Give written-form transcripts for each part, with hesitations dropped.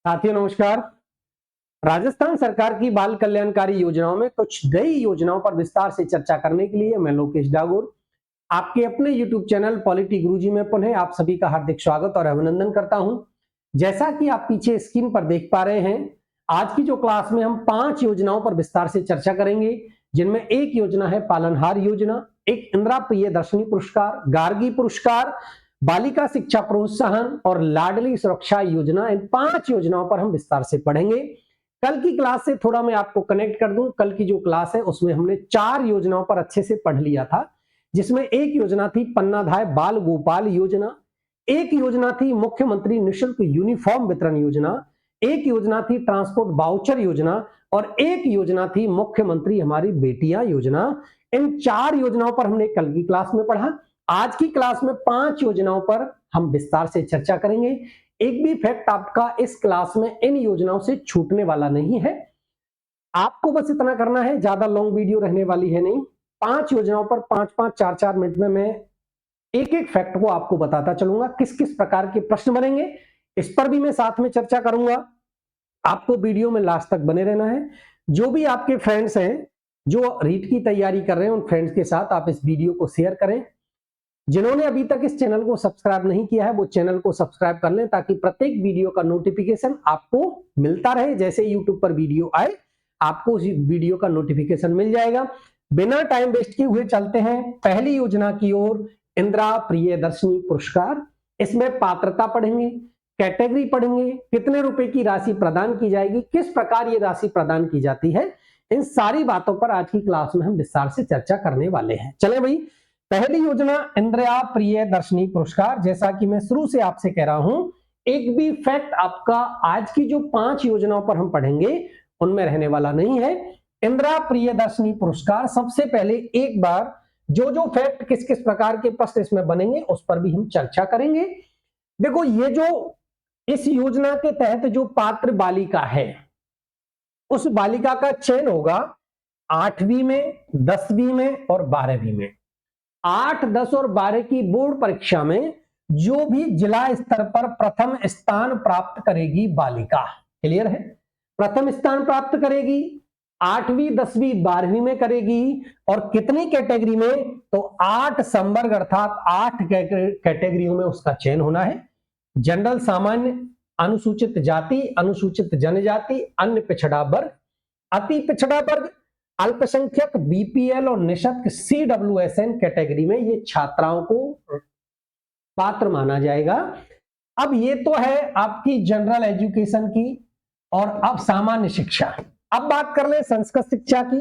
साथियों नमस्कार। राजस्थान सरकार की बाल कल्याणकारी योजनाओं में कुछ नई योजनाओं पर विस्तार से चर्चा करने के लिए मैं लोकेश डागोर आपके अपने YouTube चैनल पॉलिटी गुरुजी में पुनः आप सभी का हार्दिक स्वागत और अभिनंदन करता हूं। जैसा कि आप पीछे स्क्रीन पर देख पा रहे हैं, आज की जो क्लास में हम 5 योजनाओं पर विस्तार से चर्चा करेंगे, जिनमें एक योजना है पालनहार योजना, एक इंदिरा प्रियदर्शनी पुरस्कार, गार्गी पुरस्कार, बालिका शिक्षा प्रोत्साहन और लाडली सुरक्षा योजना। इन 5 योजनाओं पर हम विस्तार से पढ़ेंगे। कल की क्लास से थोड़ा मैं आपको कनेक्ट कर दूं। कल की जो क्लास है उसमें हमने 4 योजनाओं पर अच्छे से पढ़ लिया था, जिसमें एक योजना थी पन्नाधाय बाल गोपाल योजना, एक योजना थी मुख्यमंत्री निःशुल्क यूनिफॉर्म वितरण योजना, एक योजना थी ट्रांसपोर्ट वाउचर योजना और एक योजना थी मुख्यमंत्री हमारी बेटियां योजना। इन 4 योजनाओं पर हमने कल की क्लास में पढ़ा। आज की क्लास में 5 योजनाओं पर हम विस्तार से चर्चा करेंगे। एक भी फैक्ट आपका इस क्लास में इन योजनाओं से छूटने वाला नहीं है। आपको बस इतना करना है, ज्यादा लॉन्ग वीडियो रहने वाली है नहीं। 5 योजनाओं पर 5-5, 4-4 मिनट में मैं एक एक फैक्ट को आपको बताता चलूंगा। किस किस प्रकार के प्रश्न बनेंगे इस पर भी मैं साथ में चर्चा करूंगा। आपको वीडियो में लास्ट तक बने रहना है। जो भी आपके फ्रेंड्स हैं जो रीट की तैयारी कर रहे हैं, उन फ्रेंड्स के साथ आप इस वीडियो को शेयर करें। जिन्होंने अभी तक इस चैनल को सब्सक्राइब नहीं किया है वो चैनल को सब्सक्राइब कर लें, ताकि प्रत्येक वीडियो का नोटिफिकेशन आपको मिलता रहे। जैसे यूट्यूब पर वीडियो आए आपको उस वीडियो का नोटिफिकेशन मिल जाएगा। बिना टाइम वेस्ट किए हुए चलते हैं पहली योजना की ओर, इंदिरा प्रियदर्शनी पुरस्कार। इसमें पात्रता पढ़ेंगे, कैटेगरी पढ़ेंगे, कितने रुपए की राशि प्रदान की जाएगी, किस प्रकार ये राशि प्रदान की जाती है, इन सारी बातों पर आज की क्लास में हम विस्तार से चर्चा करने वाले हैं। चले भाई, पहली योजना इंदिरा प्रियदर्शनी पुरस्कार। जैसा कि मैं शुरू से आपसे कह रहा हूं, एक भी फैक्ट आपका आज की जो 5 योजनाओं पर हम पढ़ेंगे उनमें रहने वाला नहीं है। इंदिरा प्रियदर्शनी पुरस्कार, सबसे पहले एक बार जो फैक्ट किस किस प्रकार के प्रश्न इसमें बनेंगे उस पर भी हम चर्चा करेंगे। देखो, ये जो इस योजना के तहत जो पात्र बालिका है, उस बालिका का चयन होगा 8वीं में, 10वीं में और 12वीं में। 8, 10 और 12 की बोर्ड परीक्षा में जो भी जिला स्तर पर प्रथम स्थान प्राप्त करेगी बालिका, क्लियर है, प्रथम स्थान प्राप्त करेगी, 8वीं, 10वीं, 12वीं में करेगी। और कितनी कैटेगरी में, तो 8 संवर्ग अर्थात 8 कैटेगरियों में उसका चयन होना है। जनरल, सामान्य, अनुसूचित जाति, अनुसूचित जनजाति, अन्य पिछड़ा वर्ग, अति पिछड़ा वर्ग, अल्पसंख्यक, बीपीएल और निशक्त CWSN कैटेगरी में ये छात्राओं को पात्र माना जाएगा। अब ये तो है आपकी जनरल एजुकेशन की, और अब सामान्य शिक्षा। अब बात कर ले संस्कृत शिक्षा की।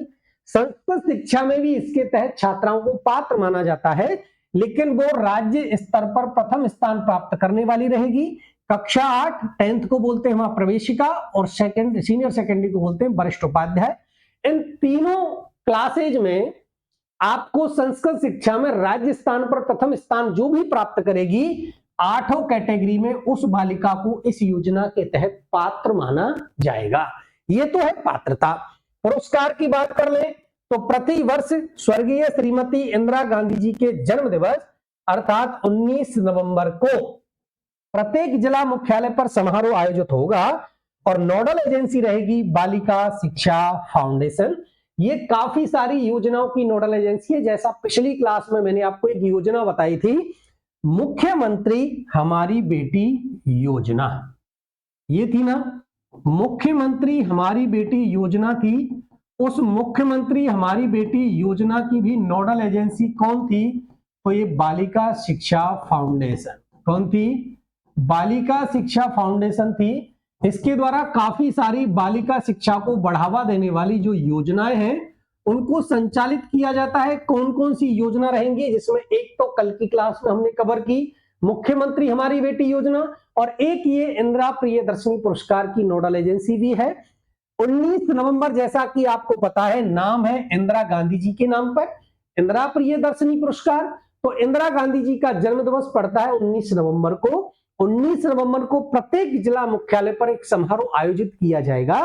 संस्कृत शिक्षा में भी इसके तहत छात्राओं को पात्र माना जाता है, लेकिन वो राज्य स्तर पर प्रथम स्थान प्राप्त करने वाली रहेगी। कक्षा 8, 10th को बोलते हैं वहां प्रवेशिका, और सीनियर सेकेंडरी को बोलते हैं वरिष्ठ उपाध्याय। इन तीनों क्लासेज में आपको संस्कृत शिक्षा में राज्य स्थान पर प्रथम स्थान जो भी प्राप्त करेगी, 8 कैटेगरी में उस बालिका को इस योजना के तहत पात्र माना जाएगा। ये तो है पात्रता। पुरस्कार की बात कर ले तो प्रति वर्ष स्वर्गीय श्रीमती इंदिरा गांधी जी के जन्म दिवस अर्थात 19 नवंबर को प्रत्येक जिला मुख्यालय पर समारोह आयोजित होगा, और नोडल एजेंसी रहेगी बालिका शिक्षा फाउंडेशन। ये काफी सारी योजनाओं की नोडल एजेंसी है। जैसा पिछली क्लास में मैंने आपको एक योजना बताई थी, मुख्यमंत्री हमारी बेटी योजना, ये थी ना, मुख्यमंत्री हमारी बेटी योजना थी। उस मुख्यमंत्री हमारी बेटी योजना की भी नोडल एजेंसी कौन थी, तो ये बालिका शिक्षा फाउंडेशन। कौन थी? बालिका शिक्षा फाउंडेशन थी। इसके द्वारा काफी सारी बालिका शिक्षा को बढ़ावा देने वाली जो योजनाएं हैं उनको संचालित किया जाता है। कौन कौन सी योजना रहेंगी, जिसमें एक तो कल की क्लास में हमने कवर की मुख्यमंत्री हमारी बेटी योजना, और एक ये इंदिरा प्रियदर्शनी पुरस्कार की नोडल एजेंसी भी है। 19 नवंबर जैसा कि आपको पता है, नाम है इंदिरा गांधी जी के नाम पर इंदिरा प्रियदर्शनी पुरस्कार। तो इंदिरा गांधी जी का जन्म दिवस पड़ता है 19 नवंबर को। 19 नवंबर को प्रत्येक जिला मुख्यालय पर एक समारोह आयोजित किया जाएगा,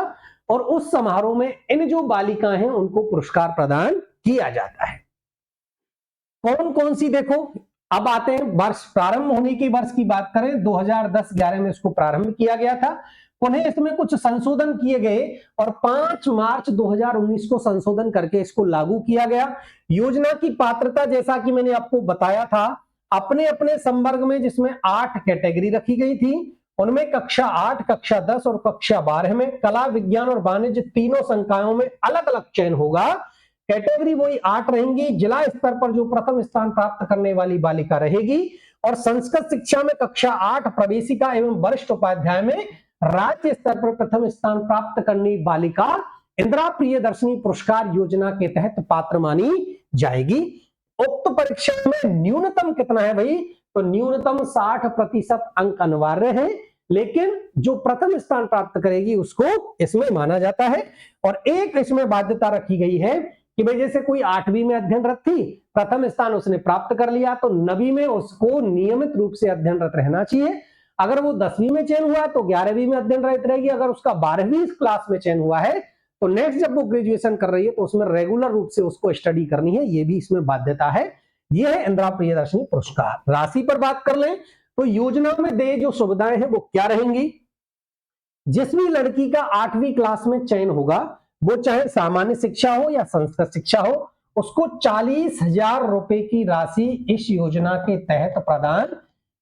और उस समारोह में इन जो बालिकाएं हैं उनको पुरस्कार प्रदान किया जाता है। कौन कौन सी, देखो अब आते हैं वर्ष प्रारंभ होने के वर्ष की बात करें, 2010-11 में इसको प्रारंभ किया गया था। पुनः इसमें कुछ संशोधन किए गए और 5 मार्च 2019 को संशोधन करके इसको लागू किया गया। योजना की पात्रता जैसा कि मैंने आपको बताया था, अपने अपने संवर्ग में जिसमें 8 कैटेगरी रखी गई थी, उनमें कक्षा 8, कक्षा 10 और कक्षा 12 में कला, विज्ञान और वाणिज्य तीनों संकायों में अलग अलग चयन होगा। कैटेगरी वही 8 रहेंगी। जिला स्तर पर जो प्रथम स्थान प्राप्त करने वाली बालिका रहेगी और संस्कृत शिक्षा में कक्षा 8 प्रवेशिका एवं वरिष्ठ उपाध्याय में राज्य स्तर पर प्रथम स्थान प्राप्त करने बालिका इंदिरा प्रियदर्शनी पुरस्कार योजना के तहत पात्र मानी जाएगी। उक्त परीक्षा में न्यूनतम कितना है भाई, तो न्यूनतम 60% अंक अनिवार्य है, लेकिन जो प्रथम स्थान प्राप्त करेगी उसको इसमें माना जाता है। और एक इसमें बाध्यता रखी गई है कि भाई जैसे कोई 8वीं में अध्ययनरत थी, प्रथम स्थान उसने प्राप्त कर लिया, तो 9वीं में उसको नियमित रूप से अध्ययनरत रहना चाहिए। अगर वो 10वीं में चयन हुआ तो 11वीं में अध्ययनरत रहेगी। अगर उसका 12वीं क्लास में चयन हुआ है तो नेक्स्ट जब वो ग्रेजुएशन कर रही है तो उसमें रेगुलर रूप से उसको स्टडी करनी है, ये भी इसमें बाध्यता है। ये है इंदिरा प्रियदर्शनी पुरस्कार। राशि पर बात कर लें तो योजना में दे जो सुविधाएं हैं वो क्या रहेंगी। जिस भी लड़की का 8वीं क्लास में चयन होगा, वो चाहे सामान्य शिक्षा हो या संस्कृत शिक्षा हो, उसको 40,000 रुपए की राशि इस योजना के तहत प्रदान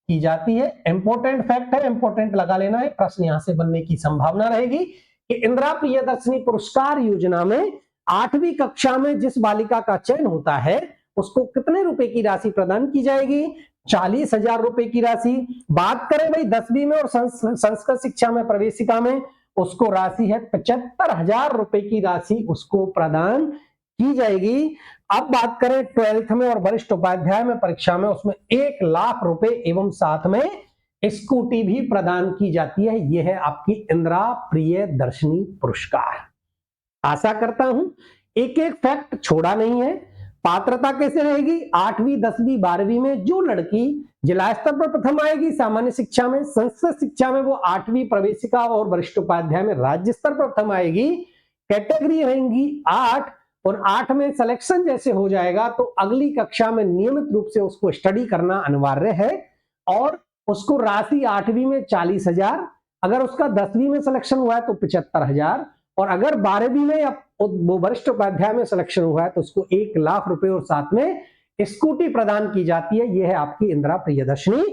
की जाती है। इंपॉर्टेंट फैक्ट है, इंपॉर्टेंट लगा लेना है, प्रश्न यहां से बनने की संभावना रहेगी कि इंदिरा प्रियदर्शनी पुरस्कार योजना में 8वीं कक्षा में जिस बालिका का चयन होता है उसको कितने रुपए की राशि प्रदान की जाएगी, 40,000 रुपए की राशि। बात करें भाई 10वीं में और संस्कृत शिक्षा में प्रवेशिका में, उसको राशि है 75,000 रुपए की राशि उसको प्रदान की जाएगी। अब बात करें 12th में और वरिष्ठ उपाध्याय में परीक्षा में, उसमें 1 लाख रुपए एवं साथ में स्कूटी भी प्रदान की जाती है। यह है आपकी इंदिरा प्रियदर्शनी पुरस्कार। आशा करता हूं एक एक फैक्ट छोड़ा नहीं है। पात्रता कैसे रहेगी, 8वीं 10वीं 12वीं में जो लड़की जिला स्तर पर प्रथम आएगी, सामान्य शिक्षा में, संस्कृत शिक्षा में वो 8वीं प्रवेशिका और वरिष्ठ उपाध्याय में राज्य स्तर पर प्रथम आएगी। कैटेगरी रहेंगी 8 और 8 में सिलेक्शन जैसे हो जाएगा तो अगली कक्षा में नियमित रूप से उसको स्टडी करना अनिवार्य है और उसको राशि 8वीं में 40,000, अगर उसका 10वीं में सिलेक्शन हुआ है तो 75,000 और अगर 12वीं में या वो वरिष्ठ उपाध्याय में सिलेक्शन हुआ है तो उसको 1 लाख रुपए और साथ में स्कूटी प्रदान की जाती है। यह है आपकी इंदिरा प्रियदर्शनी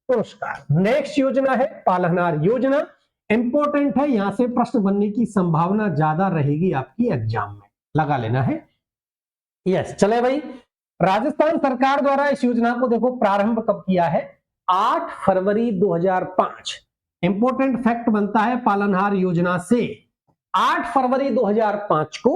पुरस्कार। नेक्स्ट योजना है पालनहार योजना। इंपॉर्टेंट है, यहां से प्रश्न बनने की संभावना ज्यादा रहेगी आपकी एग्जाम में, लगा लेना है। यस, चले भाई, राजस्थान सरकार द्वारा इस योजना को देखो प्रारंभ कब किया है, 8 फरवरी 2005। इंपॉर्टेंट फैक्ट बनता है पालनहार योजना से 8 फरवरी 2005 को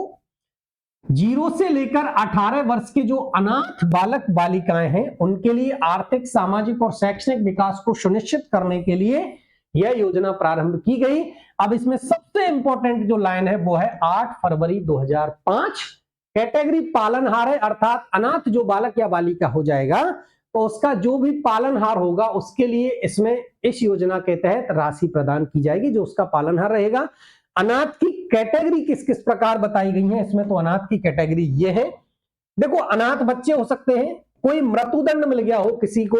0 से लेकर 18 वर्ष के जो अनाथ बालक बालिकाएं हैं उनके लिए आर्थिक, सामाजिक और शैक्षणिक विकास को सुनिश्चित करने के लिए यह योजना प्रारंभ की गई। अब इसमें सबसे इंपॉर्टेंट जो लाइन है वो है 8 फरवरी 2005। कैटेगरी पालनहार है, अर्थात अनाथ जो बालक या बालिका हो जाएगा तो उसका जो भी पालनहार होगा उसके लिए इसमें इस योजना के तहत राशि प्रदान की जाएगी जो उसका पालनहार रहेगा। अनाथ की कैटेगरी किस किस प्रकार बताई गई है इसमें, तो अनाथ की कैटेगरी ये है। देखो, अनाथ बच्चे हो सकते हैं, कोई मृत्युदंड मिल गया हो किसी को,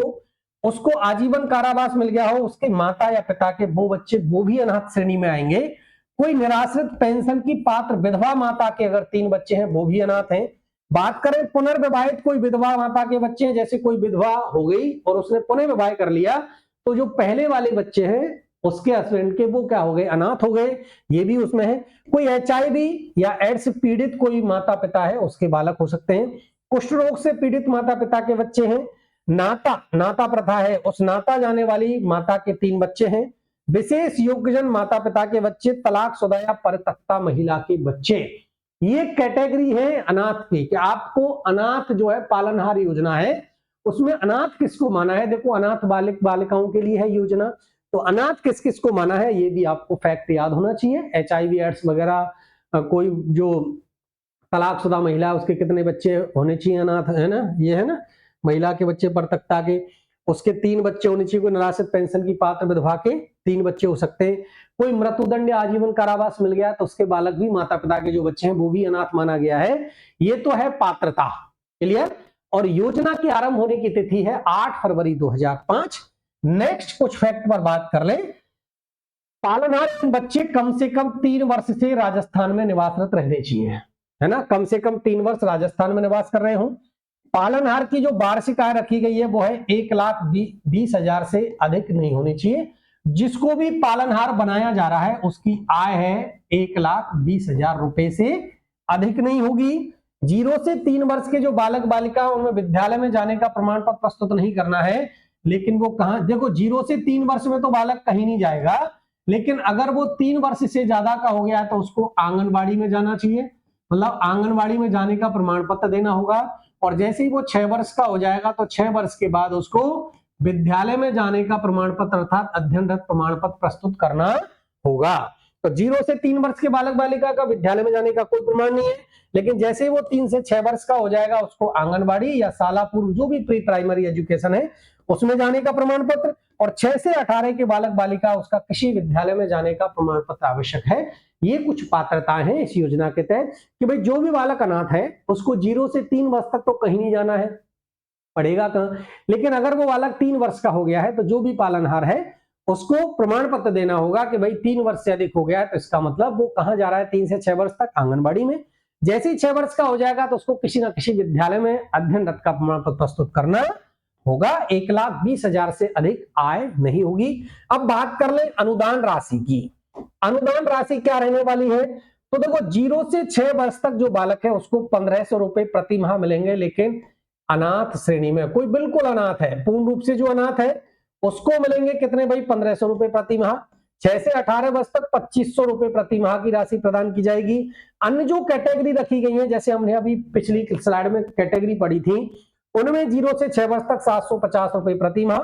उसको आजीवन कारावास मिल गया हो, उसके माता या पिता के वो बच्चे, वो भी अनाथ श्रेणी में आएंगे। कोई निराश्रित पेंशन की पात्र विधवा माता के अगर 3 बच्चे हैं वो भी अनाथ हैं। बात करें पुनर्विवाहित कोई विधवा माता के बच्चे हैं, जैसे कोई विधवा हो गई और उसने पुनर्विवाह कर लिया तो जो पहले वाले बच्चे हैं उसके हस्बैंड के वो क्या हो गए, अनाथ हो गए, ये भी उसमें है। कोई HIV या एड्स पीड़ित कोई माता पिता है उसके बालक हो सकते हैं। कुष्ठ रोग से पीड़ित माता पिता के बच्चे हैं। नाता प्रथा है, उस नाता जाने वाली माता के 3 बच्चे हैं। विशेष योग्यजन माता पिता के बच्चे, तलाकशुदा या परित्यक्ता महिला के बच्चे। ये कैटेगरी है अनाथ की कि आपको अनाथ जो है पालनहार योजना है उसमें अनाथ किसको माना है। देखो, अनाथ बालक बालिकाओं के लिए है योजना, तो अनाथ किस किस को माना है ये भी आपको फैक्ट याद होना चाहिए। HIV एड्स वगैरह, कोई जो तलाकशुदा महिला है उसके कितने बच्चे होने चाहिए अनाथ, है ना, ये है ना, महिला के बच्चे परित्यक्ता के, उसके 3 बच्चे होने चाहिए। कोई निराश्रित पेंशन की पात्र विधवा के 3 बच्चे हो सकते हैं। कोई मृत्युदंड या आजीवन कारावास मिल गया तो उसके बालक भी, माता पिता के जो बच्चे हैं वो भी अनाथ माना गया है। ये तो है पात्रता, क्लियर। और योजना की आरंभ होने की तिथि है 8 फरवरी 2005। नेक्स्ट कुछ फैक्ट पर बात कर ले। पालनहार बच्चे कम से कम 3 वर्ष से राजस्थान में निवासरत रहने चाहिए, है ना, कम से कम 3 वर्ष राजस्थान में निवास कर रहे हो। पालनहार की जो वार्षिक आय रखी गई है वो है 1,20,000 से अधिक नहीं होनी चाहिए। जिसको भी पालनहार बनाया जा रहा है उसकी आय है 1,20,000 रुपए से अधिक नहीं होगी। 0 से 3 वर्ष के जो बालक बालिका उनमें विद्यालय में जाने का प्रमाण पत्र प्रस्तुत नहीं करना है, लेकिन वो कहां, देखो 0 से 3 वर्ष में तो बालक कहीं नहीं जाएगा, लेकिन अगर वो 3 वर्ष से ज्यादा का हो गया है तो उसको आंगनबाड़ी में जाना चाहिए, मतलब आंगनबाड़ी में जाने का प्रमाण पत्र देना होगा। और जैसे ही वो 6 वर्ष का हो जाएगा तो 6 वर्ष के बाद उसको विद्यालय में जाने का प्रमाण पत्र अर्थात अध्ययनरत प्रमाण पत्र प्रस्तुत करना होगा। तो 0 से 3 वर्ष के बालक बालिका का विद्यालय में जाने का कोई प्रमाण नहीं है, लेकिन जैसे वो 3 से 6 वर्ष का हो जाएगा उसको आंगनबाड़ी या शाला पूर्व जो भी प्री प्राइमरी एजुकेशन है उसमें जाने का प्रमाण पत्र, और 6 से 18 के बालक बालिका उसका कृषि विद्यालय में जाने का प्रमाण पत्र आवश्यक है। ये कुछ पात्रताएं हैं इस योजना के तहत कि भाई जो भी बालक अनाथ है उसको 0 से 3 वर्ष तक तो कहीं नहीं जाना है, पढ़ेगा कहां, लेकिन अगर वो बालक 3 वर्ष का हो गया है तो जो भी पालनहार है उसको प्रमाण पत्र देना होगा कि भाई 3 वर्ष से अधिक हो गया है, तो इसका मतलब वो कहां जा रहा है, 3 से 6 वर्ष तक आंगनबाड़ी में। जैसे ही 6 वर्ष का हो जाएगा तो उसको किसी न किसी विद्यालय में अध्ययनरत का प्रमाण पत्र प्रस्तुत करना होगा। 1,20,000 से अधिक आय नहीं होगी। अब बात कर ले अनुदान राशि की। अनुदान राशि क्या रहने वाली है, तो देखो 0 से 6 वर्ष तक जो बालक है उसको 1,500 रुपए प्रति माह मिलेंगे, लेकिन अनाथ श्रेणी में कोई बिल्कुल अनाथ है, पूर्ण रूप से जो अनाथ है उसको मिलेंगे कितने भाई, 1,500 रुपए प्रति माह। 6 से 18 वर्ष तक 2,500 रुपए प्रति माह की राशि प्रदान की जाएगी। अन्य जो कैटेगरी रखी गई है, जैसे हमने अभी पिछली स्लाइड में कैटेगरी पढ़ी थी, उनमें 0 से 6 वर्ष तक 750 रुपए प्रति माह,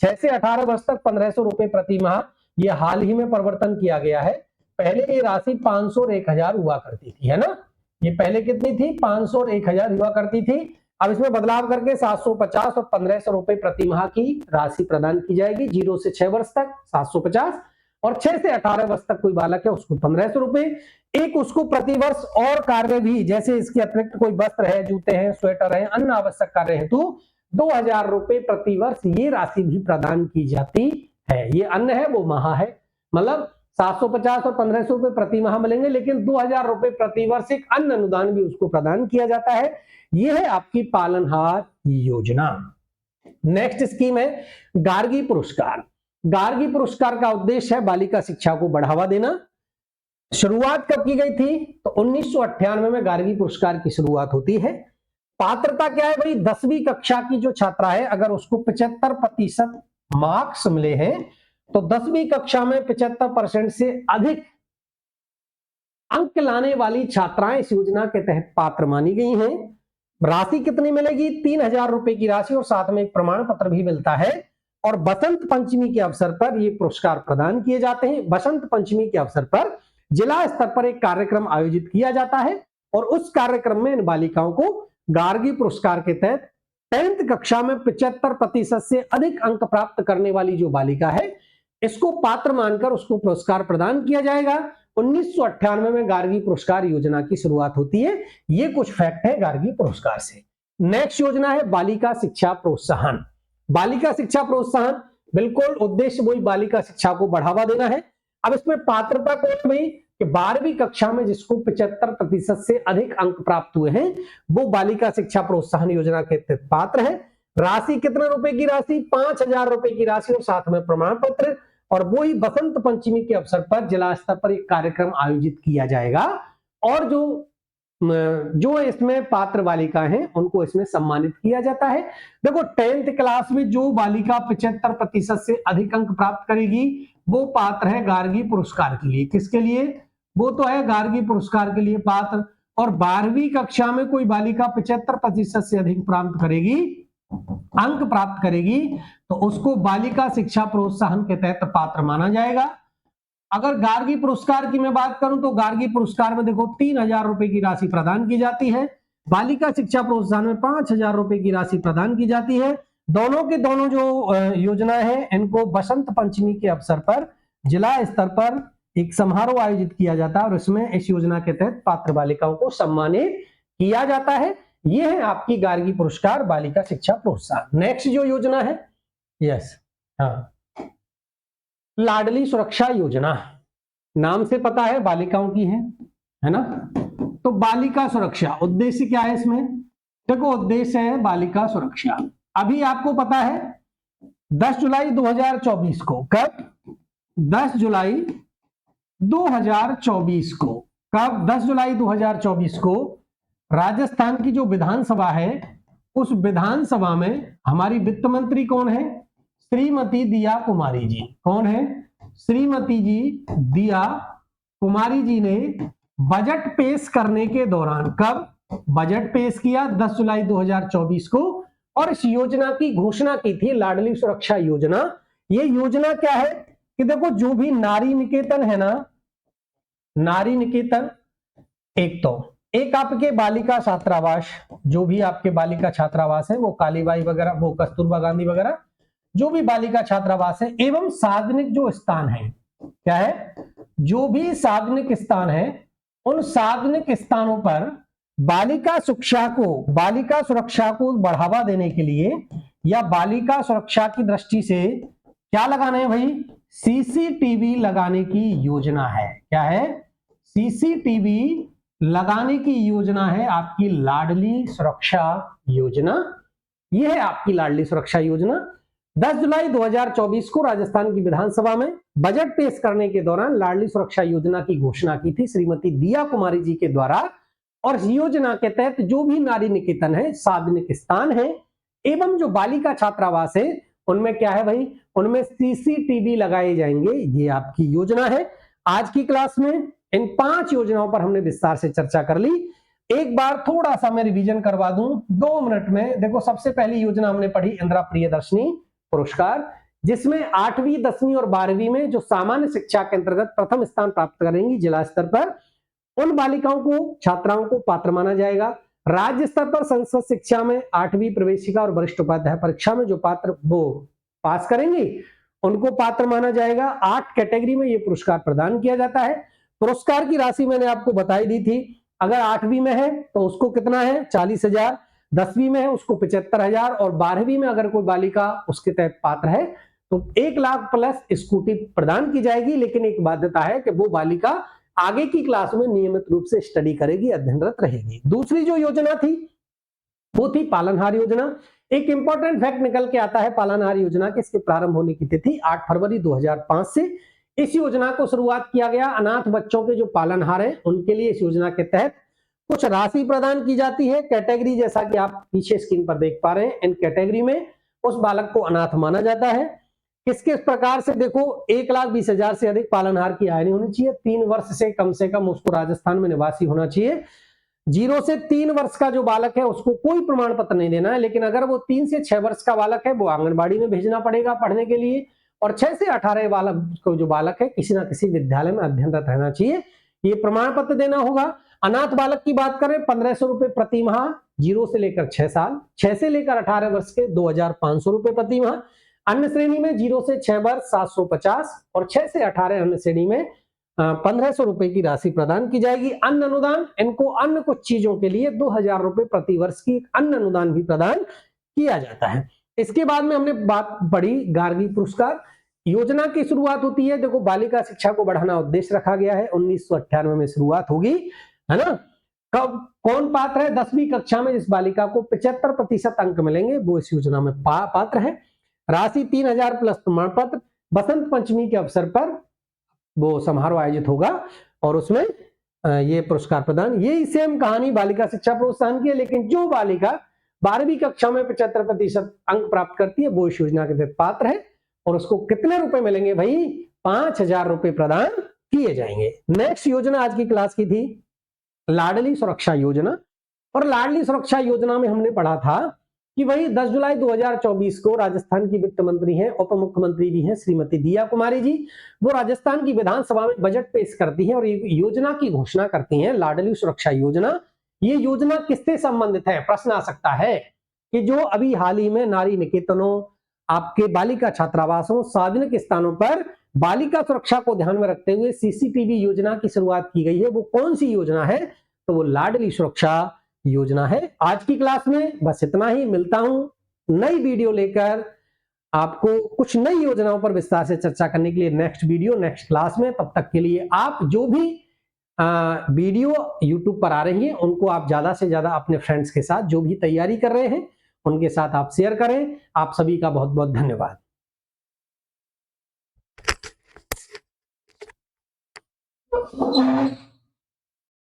6 से 18 वर्ष तक 1,500 रुपए प्रति माह। ये हाल ही में परिवर्तन किया गया है, पहले ये राशि 500 और 1,000 हुआ करती थी, है ना, ये पहले कितनी थी, 500 और 1,000 हुआ करती थी। अब इसमें बदलाव करके 750 और 1,500 रुपए प्रति माह की राशि प्रदान की जाएगी। 0 से 6 वर्ष तक 750 और 6 से 18 वर्ष तक कोई बालक है उसको 1,500 रुपए। एक उसको प्रतिवर्ष और कार्य भी, जैसे इसके अतिरिक्त कोई वस्त्र है, जूते हैं, स्वेटर है, अन्य आवश्यक कार्य हेतु 2,000 रुपए प्रतिवर्ष ये राशि भी प्रदान की जाती है। ये अन्य है वो माह है, मतलब 750 और 1,500 रुपए प्रति माह मिलेंगे, लेकिन 2,000 रुपए प्रतिवर्ष एक अन्य अनुदान भी उसको प्रदान किया जाता है। ये है आपकी पालनहार योजना। नेक्स्ट स्कीम है गार्गी पुरस्कार। गार्गी पुरस्कार का उद्देश्य है बालिका शिक्षा को बढ़ावा देना। शुरुआत कब की गई थी, तो 1998 में गार्गी पुरस्कार की शुरुआत होती है। पात्रता क्या है भाई, 10वीं कक्षा की जो छात्रा है अगर उसको 75% मार्क्स मिले हैं तो 10वीं कक्षा में 75% से अधिक अंक लाने वाली छात्राएं इस योजना के तहत पात्र मानी गई हैं। राशि कितनी मिलेगी, 3,000 रुपए की राशि और साथ में एक प्रमाण पत्र भी मिलता है। और बसंत पंचमी के अवसर पर ये पुरस्कार प्रदान किए जाते हैं। बसंत पंचमी के अवसर पर जिला स्तर पर एक कार्यक्रम आयोजित किया जाता है और उस कार्यक्रम में इन बालिकाओं को गार्गी पुरस्कार के तहत 10th कक्षा में 75% से अधिक अंक प्राप्त करने वाली जो बालिका है इसको पात्र मानकर उसको पुरस्कार प्रदान किया जाएगा। 1998 में गार्गी पुरस्कार योजना की शुरुआत होती है। ये कुछ फैक्ट है गार्गी पुरस्कार से। नेक्स्ट योजना है बालिका शिक्षा प्रोत्साहन। बालिका शिक्षा प्रोत्साहन बिल्कुल उद्देश्य वही बालिका शिक्षा को बढ़ावा देना है। अब इसमें पात्रता कौन भाई, कि 12वीं कक्षा में जिसको 75% से अधिक अंक प्राप्त हुए हैं वो बालिका शिक्षा प्रोत्साहन योजना के तहत पात्र है। राशि कितने रुपए की राशि, 5,000 रुपए की राशि और साथ में प्रमाण पत्र। और वो ही बसंत पंचमी के अवसर पर जिला स्तर पर एक कार्यक्रम आयोजित किया जाएगा और जो इसमें पात्र बालिका हैं उनको इसमें सम्मानित किया जाता है। देखो 10th क्लास में जो बालिका 75% से अधिक अंक प्राप्त करेगी वो पात्र है गार्गी पुरस्कार के लिए। किसके लिए, वो तो है गार्गी पुरस्कार के लिए पात्र। और 12वीं कक्षा में कोई बालिका 75% से अधिक प्राप्त करेगी, अंक प्राप्त करेगी, तो उसको बालिका शिक्षा प्रोत्साहन के तहत पात्र माना जाएगा। अगर गार्गी पुरस्कार की मैं बात करूं तो गार्गी पुरस्कार में देखो 3,000 रुपए की राशि प्रदान की जाती है। बालिका शिक्षा प्रोत्साहन में 5,000 रुपए की राशि प्रदान की जाती है। दोनों के दोनों जो योजना है इनको बसंत पंचमी के अवसर पर जिला स्तर पर एक समारोह आयोजित किया जाता है और इसमें इस योजना के तहत पात्र बालिकाओं को सम्मानित किया जाता है। ये है आपकी गार्गी पुरस्कार बालिका शिक्षा प्रोत्साहन। नेक्स्ट जो योजना है, यस, हाँ, लाडली सुरक्षा योजना, नाम से पता है बालिकाओं की है ना। तो बालिका सुरक्षा उद्देश्य क्या है इसमें? देखो उद्देश्य है बालिका सुरक्षा। अभी आपको पता है 10 जुलाई 2024 को, कब? 10 जुलाई 2024 को, कब? 10 जुलाई 2024 को राजस्थान की जो विधानसभा है, उस विधानसभा में हमारी वित्त मंत्री कौन है? श्रीमती दिया कुमारी जी। कौन है? श्रीमती जी दिया कुमारी जी ने बजट पेश करने के दौरान, कब बजट पेश किया? 10 जुलाई 2024 को, और इस योजना की घोषणा की थी, लाडली सुरक्षा योजना। ये योजना क्या है कि देखो जो भी नारी निकेतन है ना, नारी निकेतन, एक आपके बालिका छात्रावास, जो भी आपके बालिका छात्रावास है, वो कालीबाई वगैरह, वो कस्तूरबा गांधी वगैरह, जो भी बालिका छात्रावास है, एवं सार्वजनिक जो स्थान है, क्या है? जो भी सार्वजनिक स्थान है, उन सार्वजनिक स्थानों पर बालिका सुरक्षा को बढ़ावा देने के लिए या बालिका सुरक्षा की दृष्टि से क्या लगाना है भाई? सीसीटीवी लगाने की योजना है। क्या है? सीसीटीवी लगाने की योजना है आपकी लाडली सुरक्षा योजना। यह है आपकी लाडली सुरक्षा योजना। 10 जुलाई 2024 को राजस्थान की विधानसभा में बजट पेश करने के दौरान लाडली सुरक्षा योजना की घोषणा की थी श्रीमती दिया कुमारी जी के द्वारा। और इस योजना के तहत जो भी नारी निकेतन है, सार्वजनिक स्थान है, एवं जो बालिका छात्रावास है, उनमें क्या है भाई? उनमें सीसीटीवी लगाए जाएंगे। ये आपकी योजना है। आज की क्लास में इन 5 योजनाओं पर हमने विस्तार से चर्चा कर ली। एक बार थोड़ा सा मैं रिवीजन करवा दूं 2 मिनट में। देखो सबसे पहली योजना हमने पढ़ी इंदिरा प्रियदर्शनी पुरस्कार, जिसमें 8वीं 10वीं और 12वीं में जो सामान्य शिक्षा के अंतर्गत प्रथम स्थान प्राप्त करेंगी जिला स्तर पर, उन बालिकाओं को, छात्राओं को पात्र माना जाएगा। राज्य स्तर पर संस्कृत शिक्षा में 8वीं प्रवेशिका और वरिष्ठ उपाध्याय परीक्षा में जो पात्र वो पास करेंगे, उनको पात्र माना जाएगा। 8 कैटेगरी में ये पुरस्कार प्रदान किया जाता है। पुरस्कार की राशि मैंने आपको बताई दी थी। अगर 8वीं में है तो उसको कितना है? 40,000, 10वीं में है उसको 75,000, और 12वीं में अगर कोई बालिका उसके तहत पात्र है तो 1 लाख प्लस स्कूटी प्रदान की जाएगी। लेकिन एक बाध्यता है कि वो बालिका आगे की क्लास में नियमित रूप से स्टडी करेगी, अध्ययनरत रहेगी। दूसरी जो योजना थी वो थी पालनहार योजना। एक इंपॉर्टेंट फैक्ट निकल के आता है पालनहार योजना के, इसके प्रारंभ होने की तिथि 8 फरवरी 2005 से इस योजना को शुरुआत किया गया। अनाथ बच्चों के जो पालनहार हैं उनके लिए इस योजना के तहत कुछ राशि प्रदान की जाती है। कैटेगरी जैसा कि आप पीछे स्क्रीन पर देख पा रहे हैं, इन कैटेगरी में उस बालक को अनाथ माना जाता है। किस प्रकार से? देखो 1,20,000 से अधिक पालनहार की आय नहीं होनी चाहिए, 3 वर्ष से कम उसको राजस्थान में निवासी होना चाहिए। 0 से 3 वर्ष का जो बालक है उसको कोई प्रमाण पत्र नहीं देना है, लेकिन अगर वो 3 से 6 वर्ष का बालक है वो आंगनबाड़ी में भेजना पड़ेगा पढ़ने के लिए, और 6 से 18 बालक को जो बालक है किसी ना किसी विद्यालय में अध्ययनरत रहना चाहिए, ये प्रमाण पत्र देना होगा। अनाथ बालक की बात करें 1500 रुपए प्रति माह 0 से लेकर 6 साल, 6 से लेकर 18 वर्ष के 2,500 रुपए प्रति माह। अन्य श्रेणी में 0 से 6 वर्ष 750, और 6 से 18 अन्य श्रेणी में 1500 रुपए की राशि प्रदान की जाएगी। अन्न अनुदान, इनको अन्य कुछ चीजों के लिए 2,000 रुपए प्रति वर्ष की अन्न अनुदान भी प्रदान किया जाता है। इसके बाद में हमने बात पढ़ी गार्गी पुरस्कार। योजना की शुरुआत होती है, देखो बालिका शिक्षा को बढ़ाना उद्देश्य रखा गया है, 1998 में शुरुआत होगी, है ना। कब कौन पात्र है? 10वीं कक्षा में जिस बालिका को 75% अंक मिलेंगे वो इस योजना में पात्र है। राशि 3,000 प्लस प्रमाण पत्र। बसंत पंचमी के अवसर पर वो समारोह आयोजित होगा और उसमें ये पुरस्कार प्रदान। यही सेम कहानी बालिका शिक्षा प्रोत्साहन की है, लेकिन जो बालिका 12वीं कक्षा में 75% अंक प्राप्त करती है वो इस योजना के तहत पात्र है, और उसको कितने रुपए मिलेंगे भाई? 5,000 रुपए प्रदान किए जाएंगे। नेक्स्ट योजना आज की क्लास की थी लाडली सुरक्षा योजना, और लाडली सुरक्षा योजना में हमने पढ़ा था कि वही 10 जुलाई 2024 को राजस्थान की वित्त मंत्री हैं, उप मुख्यमंत्री भी हैं श्रीमती दिया कुमारी जी, वो राजस्थान की विधानसभा में बजट पेश करती हैं और एक योजना की घोषणा करती हैं, लाडली सुरक्षा योजना। ये योजना किससे संबंधित है? प्रश्न आ सकता है कि जो अभी हाल ही में नारी निकेतनों, आपके बालिका छात्रावासों, सार्वजनिक स्थानों पर बालिका सुरक्षा को ध्यान में रखते हुए सीसीटीवी योजना की शुरुआत की गई है, वो कौन सी योजना है? तो वो लाडली सुरक्षा योजना है। आज की क्लास में बस इतना ही। मिलता हूं नई वीडियो लेकर। आपको कुछ नई योजनाओं पर विस्तार से चर्चा करने के लिए नेक्स्ट वीडियो नेक्स्ट क्लास में। तब तक के लिए आप जो भी वीडियो YouTube पर आ रही है उनको आप ज्यादा से ज्यादा अपने फ्रेंड्स के साथ जो भी तैयारी कर रहे हैं उनके साथ आप शेयर करें। आप सभी का बहुत बहुत धन्यवाद।